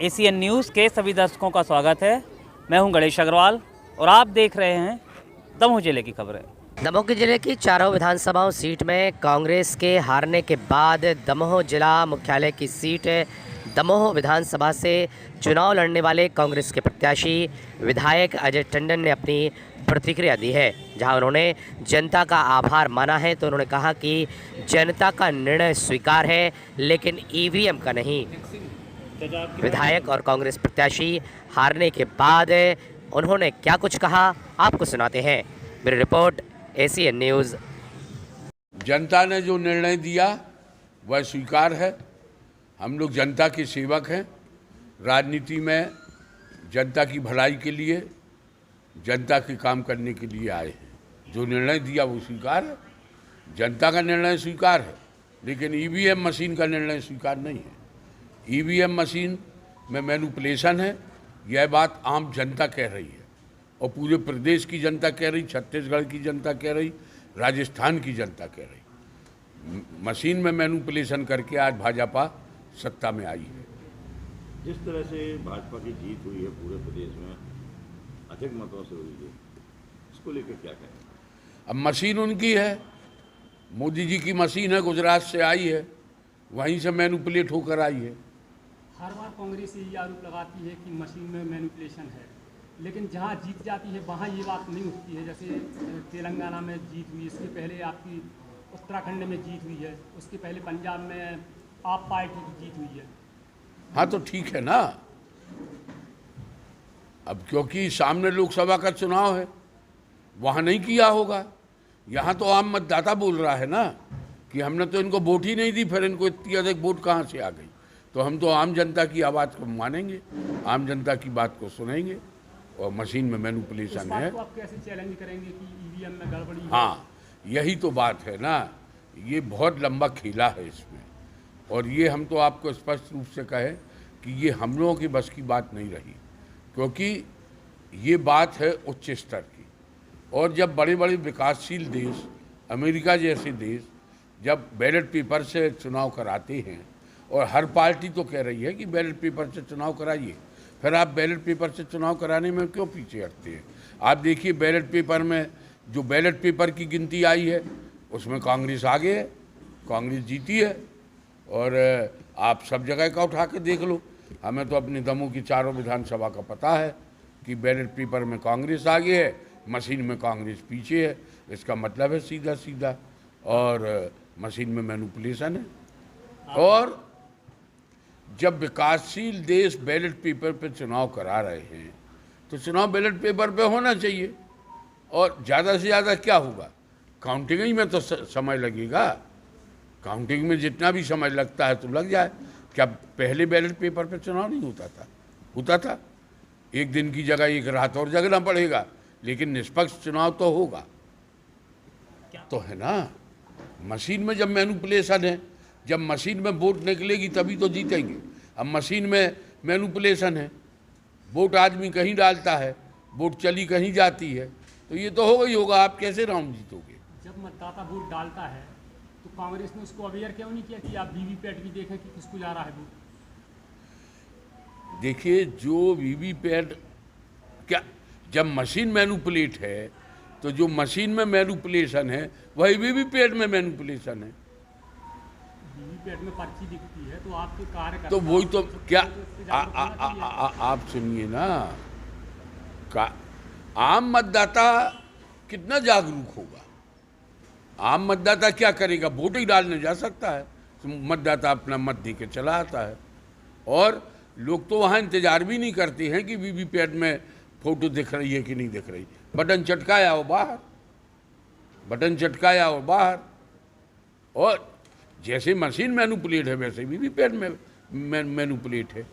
ACN news के सभी दर्शकों का स्वागत है। मैं हूं गणेश अग्रवाल और आप देख रहे हैं दमोह जिले की खबरें। दमोह जिले की चारों विधानसभाओं सीट में कांग्रेस के हारने के बाद दमोह जिला मुख्यालय की सीट दमोह विधानसभा से चुनाव लड़ने वाले कांग्रेस के प्रत्याशी विधायक अजय टंडन ने अपनी प्रतिक्रिया दी है, जहां उन्होंने जनता का आभार माना है। तो उन्होंने कहा कि जनता का निर्णय स्वीकार है, लेकिन ईवीएम का नहीं। विधायक और कांग्रेस प्रत्याशी हारने के बाद उन्होंने क्या कुछ कहा, आपको सुनाते हैं। मेरी रिपोर्ट, एसीएन न्यूज़। जनता ने जो निर्णय दिया वह स्वीकार है। हम लोग जनता के सेवक हैं। राजनीति में जनता की भलाई के लिए, जनता के काम करने के लिए आए हैं। जो निर्णय दिया वो स्वीकार है। जनता का निर्णय स्वीकार है, लेकिन ईवीएम मशीन का निर्णय स्वीकार नहीं है। ईवीएम मशीन में मैनिपुलेशन है, यह बात आम जनता कह रही है और पूरे प्रदेश की जनता कह रही, छत्तीसगढ़ की जनता कह रही, राजस्थान की जनता कह रही। मशीन में मैनिपुलेशन करके आज भाजपा सत्ता में आई है। जिस तरह से भाजपा की जीत हुई है पूरे प्रदेश में, अधिक मतों से हुई है, इसको लेकर क्या कहें? अब मशीन उनकी है, मोदी जी की मशीन है, गुजरात से आई है, वहीं से मैनिपुलेट होकर आई है। हर बार कांग्रेस यही आरोप लगाती है कि मशीन में मैनिपुलेशन है, लेकिन जहां जीत जाती है वहां ये बात नहीं उठती है। जैसे तेलंगाना में जीत हुई, इसके पहले आपकी उत्तराखंड में जीत हुई है, उसके पहले पंजाब में आप पार्टी की जीत हुई है। हाँ तो ठीक है ना। अब क्योंकि सामने लोकसभा का चुनाव है, वहाँ नहीं किया होगा। यहाँ तो आम मतदाता बोल रहा है ना कि हमने तो इनको वोट ही नहीं दी, फिर इनको इतनी अधिक वोट कहाँ से आ गई। तो हम तो आम जनता की आवाज़ को मानेंगे, आम जनता की बात को सुनेंगे। और मशीन में मैनिपुलेशन है, आप कैसे चैलेंज करेंगे कि ईवीएम में गड़बड़ी है? हाँ यही तो बात है ना। ये बहुत लंबा खेला है इसमें, और ये हम तो आपको स्पष्ट रूप से कहें कि ये हम लोगों की बस की बात नहीं रही, क्योंकि ये बात है उच्च स्तर की। और जब बड़े बड़े विकासशील देश, अमेरिका जैसे देश, जब बैलेट पेपर से चुनाव कराते हैं, और हर पार्टी तो कह रही है कि बैलेट पेपर से चुनाव कराइए, फिर आप बैलेट पेपर से चुनाव कराने में क्यों पीछे हटते हैं? आप देखिए बैलेट पेपर में जो बैलेट पेपर की गिनती आई है उसमें कांग्रेस आगे है, कांग्रेस जीती है। और आप सब जगह का उठा के देख लो, हमें तो अपनी दमोह की चारों विधानसभा का पता है कि बैलेट पेपर में कांग्रेस आगे है, मशीन में कांग्रेस पीछे है। इसका मतलब है सीधा सीधा, और मशीन में मैनिपुलेशन है। और जब विकासशील देश बैलेट पेपर पे चुनाव करा रहे हैं तो चुनाव बैलेट पेपर पे होना चाहिए। और ज़्यादा से ज़्यादा क्या होगा, काउंटिंग ही में तो समय लगेगा। काउंटिंग में जितना भी समय लगता है तो लग जाए। क्या पहले बैलेट पेपर पे चुनाव नहीं होता था? होता था। एक दिन की जगह एक रात और जगना पड़ेगा, लेकिन निष्पक्ष चुनाव तो होगा। तो है ना। मशीन में जब मैनिपुलेशन है, जब मशीन में वोट निकलेगी तभी तो जीतेंगे। अब मशीन में मैनिपुलेशन है, वोट आदमी कहीं डालता है, वोट चली कहीं जाती है, तो ये तो होगा ही होगा। आप कैसे राउंड जीतोगे? जब मतदाता वोट डालता है तो कांग्रेस ने उसको अवेयर क्यों नहीं किया कि आप वीवीपैट भी देखें कि किसको जा रहा है वोट? देखिए, जो वीवीपैट क्या, जब मशीन मैनिपुलेट है तो जो मशीन में मैनिपुलेशन है वही वीवीपैट में मैनिपुलेशन है। वीवीपैट में पर्ची दिखती है तो आपके कार्य तो वही तो क्या, आप सुनिए ना, आम मतदाता कितना जागरूक होगा? आम मतदाता क्या करेगा? वोट ही डालने जा सकता है, तो मतदाता अपना मत दे के चला आता है। और लोग तो वहाँ इंतजार भी नहीं करते हैं कि वीवीपैट में फोटो दिख रही है कि नहीं दिख रही। बटन चटकाया और बाहर, बटन चटकाया और बाहर। और जैसे मशीन मैनिपुलेट है वैसे वीवीपैट में मैनिपुलेट है।